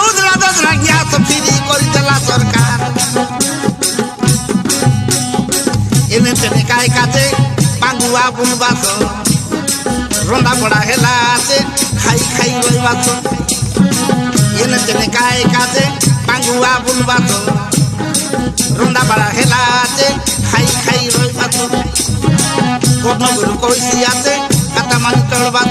উদরা দোসরা gas free করেছিলা সরকার এনে তেনে কায় কাছে পাঙ্গুয়া বুনবাস রন্ধা পড়া হেলা আছে খাই খাই রইবাস এনে তেনে কায় কাছে পাঙ্গুয়া বুনবাস রন্ধা পড়া হেলা আছে খাই খাই রইবাস পদ্মগুরু কইসি আছে কাটা মানি চলবাস